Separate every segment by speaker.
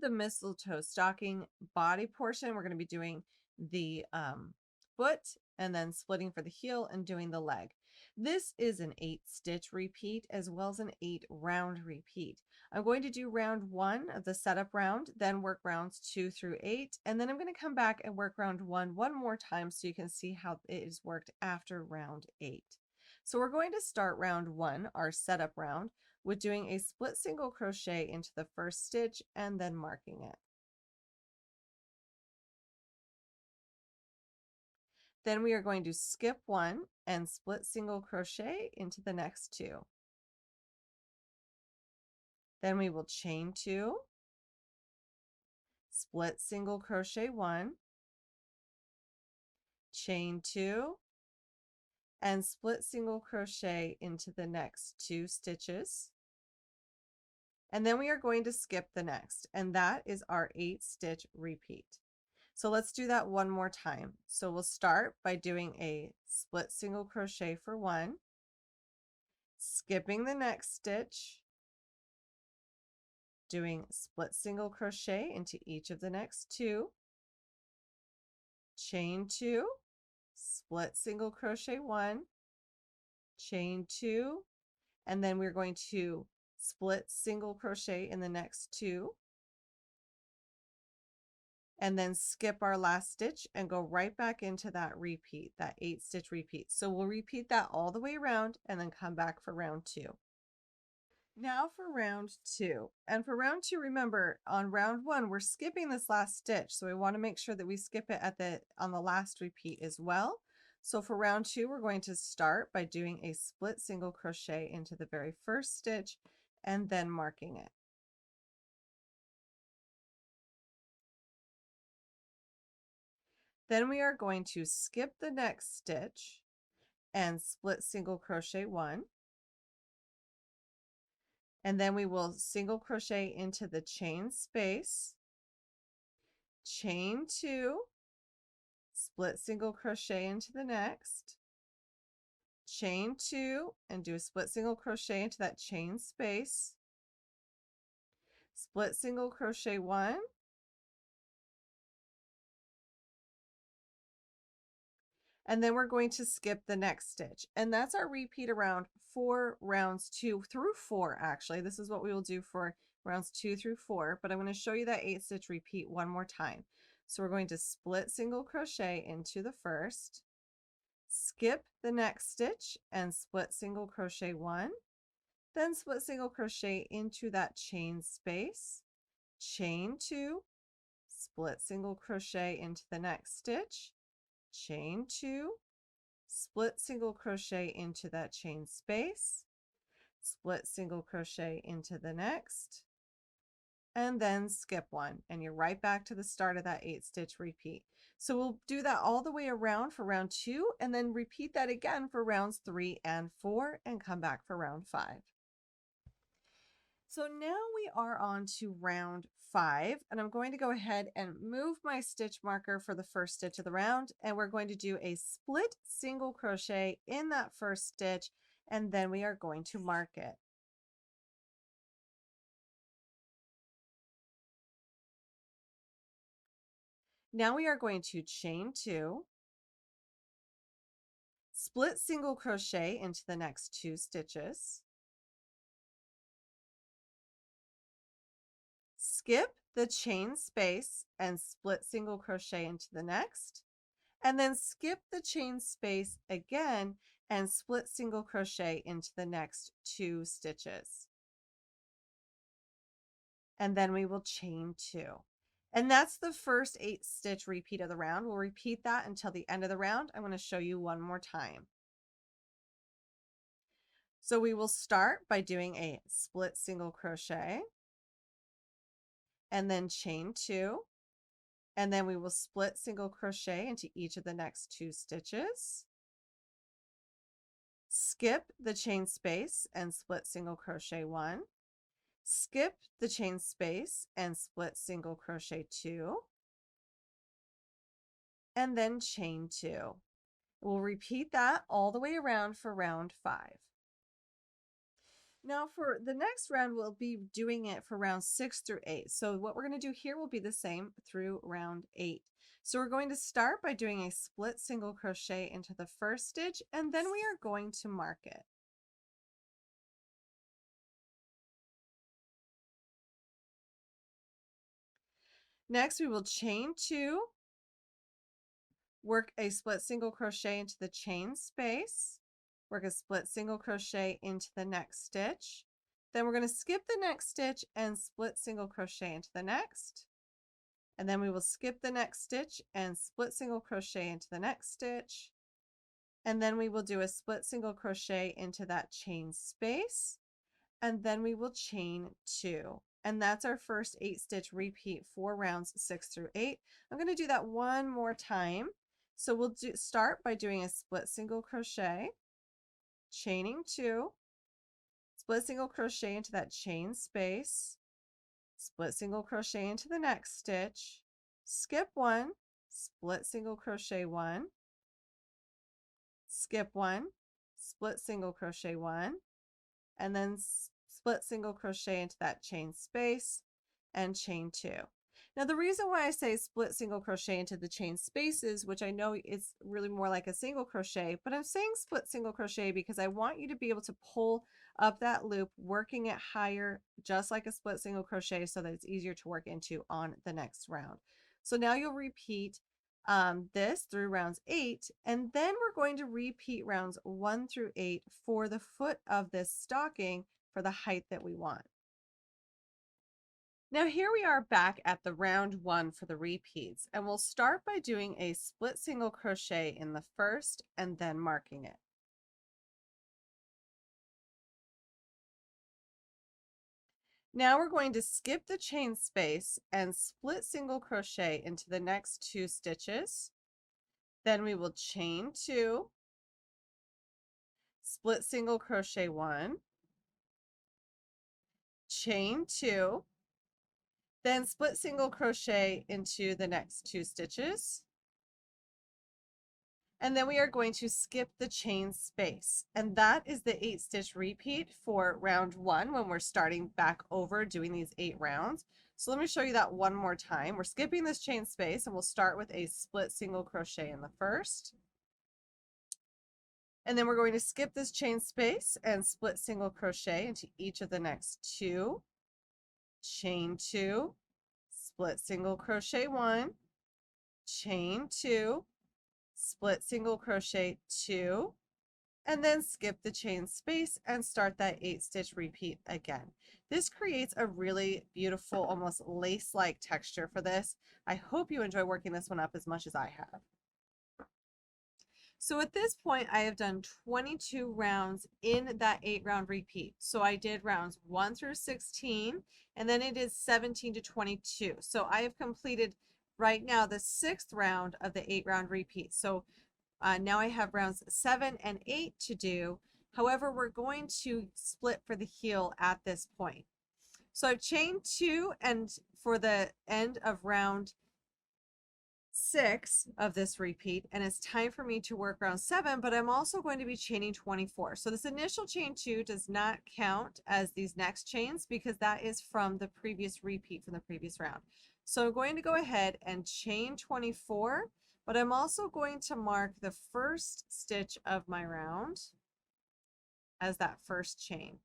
Speaker 1: the mistletoe stocking body portion, we're going to be doing the foot and then splitting for the heel and doing the leg. This is an 8-stitch repeat as well as an 8-round repeat. I'm going to do round 1 of the setup round, then work rounds 2 through 8, and then I'm going to come back and work round 1 one more time so you can see how it is worked after round 8. So we're going to start round 1, our setup round, with doing a split single crochet into the first stitch and then marking it. Then we are going to skip 1 and split single crochet into the next 2. Then we will chain 2, split single crochet 1, chain 2, and split single crochet into the next 2 stitches. And then we are going to skip the next, and that is our 8-stitch repeat. So let's do that one more time. So we'll start by doing a split single crochet for 1, skipping the next stitch, doing split single crochet into each of the next 2, chain 2, split single crochet 1, chain 2, and then we're going to split single crochet in the next 2, and then skip our last stitch and go right back into that repeat, that 8-stitch repeat. So we'll repeat that all the way around and then come back for round 2. Now for round 2. And for round 2, remember on round 1, we're skipping this last stitch. So we want to make sure that we skip it on the last repeat as well. So for round 2, we're going to start by doing a split single crochet into the very first stitch and then marking it. Then we are going to skip the next stitch and split single crochet 1. And then we will single crochet into the chain space, chain 2, split single crochet into the next, chain 2, and do a split single crochet into that chain space, split single crochet 1, and then we're going to skip the next stitch. And that's our repeat around for rounds 2 through 4 actually. This is what we will do for rounds 2 through 4, but I'm going to show you that 8-stitch repeat one more time. So we're going to split single crochet into the first, skip the next stitch and split single crochet 1, then split single crochet into that chain space, chain 2, split single crochet into the next stitch, chain 2, split single crochet into that chain space, split single crochet into the next, and then skip 1, and you're right back to the start of that 8-stitch repeat. So we'll do that all the way around for round 2 and then repeat that again for rounds 3 and 4 and come back for round 5. So now we are on to round 5, and I'm going to go ahead and move my stitch marker for the first stitch of the round, and we're going to do a split single crochet in that first stitch, and then we are going to mark it. Now we are going to chain 2, split single crochet into the next 2 stitches, skip the chain space and split single crochet into the next, and then skip the chain space again and split single crochet into the next 2 stitches. And then we will chain 2. And that's the first 8-stitch repeat of the round. We'll repeat that until the end of the round. I'm going to show you one more time. So we will start by doing a split single crochet and then chain 2, and then we will split single crochet into each of the next 2 stitches, skip the chain space and split single crochet 1, skip the chain space and split single crochet 2, and then chain 2. We'll repeat that all the way around for round 5. Now for the next round, we'll be doing it for rounds 6 through 8. So what we're going to do here will be the same through round 8. So we're going to start by doing a split single crochet into the first stitch, and then we are going to mark it. Next, we will chain 2, work a split single crochet into the chain space, work a split single crochet into the next stitch. Then we're going to skip the next stitch and split single crochet into the next. And then we will skip the next stitch and split single crochet into the next stitch. And then we will do a split single crochet into that chain space. And then we will chain 2. And that's our first 8 stitch repeat for rounds 6 through 8. I'm going to do that one more time. So we'll start by doing a split single crochet, chaining 2, split single crochet into that chain space, split single crochet into the next stitch, skip 1, split single crochet 1, skip 1, split single crochet 1, and then split single crochet into that chain space and chain 2. Now the reason why I say split single crochet into the chain spaces, which I know is really more like a single crochet, but I'm saying split single crochet because I want you to be able to pull up that loop, working it higher, just like a split single crochet, so that it's easier to work into on the next round. So now you'll repeat this through rounds 8, and then we're going to repeat rounds 1 through 8 for the foot of this stocking for the height that we want. Now here we are back at the round 1 for the repeats, and we'll start by doing a split single crochet in the first and then marking it. Now we're going to skip the chain space and split single crochet into the next 2 stitches. Then we will chain 2, split single crochet 1, chain 2, then split single crochet into the next 2 stitches. And then we are going to skip the chain space. And that is the 8 stitch repeat for round 1 when we're starting back over doing these 8 rounds. So let me show you that one more time. We're skipping this chain space and we'll start with a split single crochet in the first. And then we're going to skip this chain space and split single crochet into each of the next 2, chain 2, split single crochet 1, chain 2, split single crochet 2, and then skip the chain space and start that 8 stitch repeat again. This creates a really beautiful, almost lace-like texture for this. I hope you enjoy working this one up as much as I have. So at this point, I have done 22 rounds in that 8 round repeat. So I did rounds 1 through 16, and then it is 17 to 22. So I have completed right now the 6th round of the 8 round repeat. So now I have rounds 7 and 8 to do. However, we're going to split for the heel at this point. So I've chained 2, and for the end of round 6 of this repeat, and it's time for me to work round 7, but I'm also going to be chaining 24. So this initial chain 2 does not count as these next chains because that is from the previous repeat from the previous round. So I'm going to go ahead and chain 24, but I'm also going to mark the first stitch of my round as that first chain.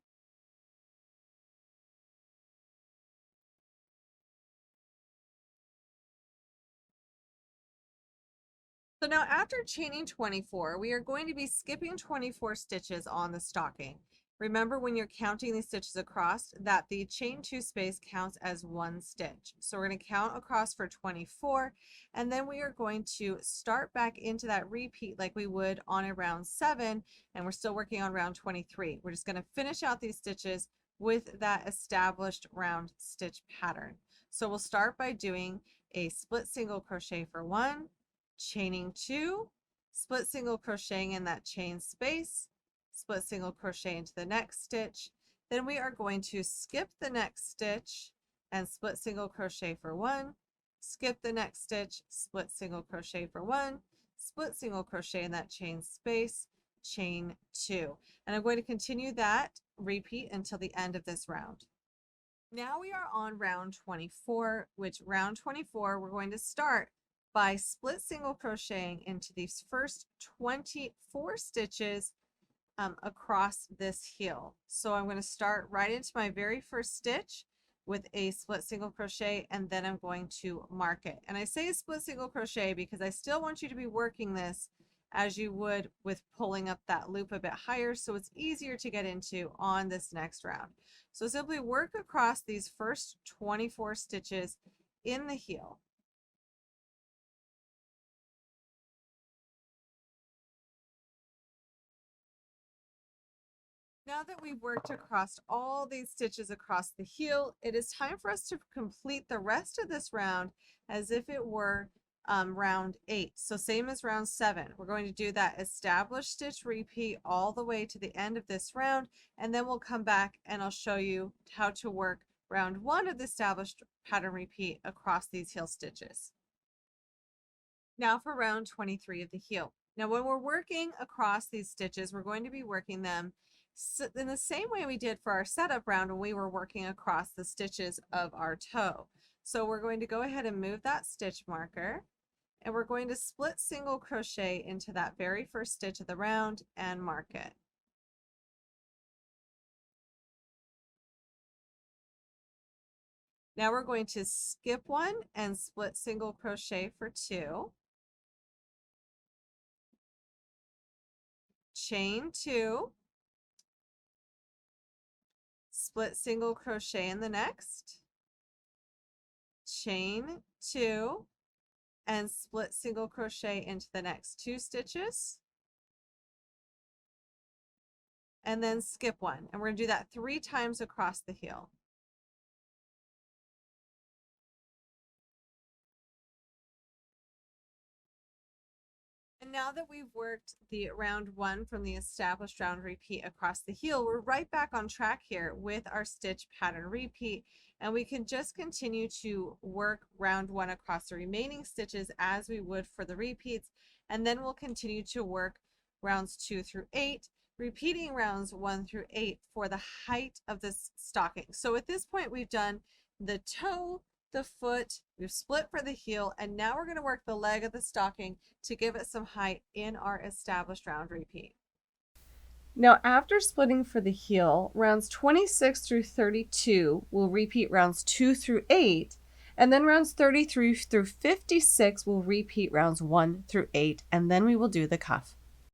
Speaker 1: So now after chaining 24, we are going to be skipping 24 stitches on the stocking. Remember when you're counting these stitches across that the chain 2 space counts as 1 stitch. So we're going to count across for 24, and then we are going to start back into that repeat like we would on a round 7, and we're still working on round 23. We're just going to finish out these stitches with that established round stitch pattern. So we'll start by doing a split single crochet for 1, chaining 2, split single crocheting in that chain space, split single crochet into the next stitch. Then we are going to skip the next stitch and split single crochet for 1, skip the next stitch, split single crochet for 1, split single crochet in that chain space, chain 2. And I'm going to continue that repeat until the end of this round. Now we are on round 24, which round 24, we're going to start by split single crocheting into these first 24 stitches across this heel. So I'm going to start right into my very first stitch with a split single crochet, and then I'm going to mark it. And I say a split single crochet because I still want you to be working this as you would with pulling up that loop a bit higher, so it's easier to get into on this next round. So simply work across these first 24 stitches in the heel. Now that we've worked across all these stitches across the heel, it is time for us to complete the rest of this round as if it were round 8. So same as round 7. We're going to do that established stitch repeat all the way to the end of this round, and then we'll come back and I'll show you how to work round 1 of the established pattern repeat across these heel stitches. Now for round 23 of the heel. Now when we're working across these stitches, we're going to be working them in the same way we did for our setup round when we were working across the stitches of our toe. So we're going to go ahead and move that stitch marker, and we're going to split single crochet into that very first stitch of the round and mark it. Now we're going to skip one and split single crochet for 2. Chain 2. Split single crochet in the next, chain 2, and split single crochet into the next 2 stitches, and then skip one. And we're going to do that 3 times across the heel. And now that we've worked the round 1 from the established round repeat across the heel, we're right back on track here with our stitch pattern repeat, and we can just continue to work round 1 across the remaining stitches as we would for the repeats, and then we'll continue to work rounds 2 through 8, repeating rounds 1 through 8 for the height of this stocking. So at this point we've done the toe, the foot, we've split for the heel, and now we're going to work the leg of the stocking to give it some height in our established round repeat. Now after splitting for the heel, rounds 26 through 32 will repeat rounds 2 through 8, and then rounds 33 through 56 will repeat rounds 1 through 8, and then we will do the cuff.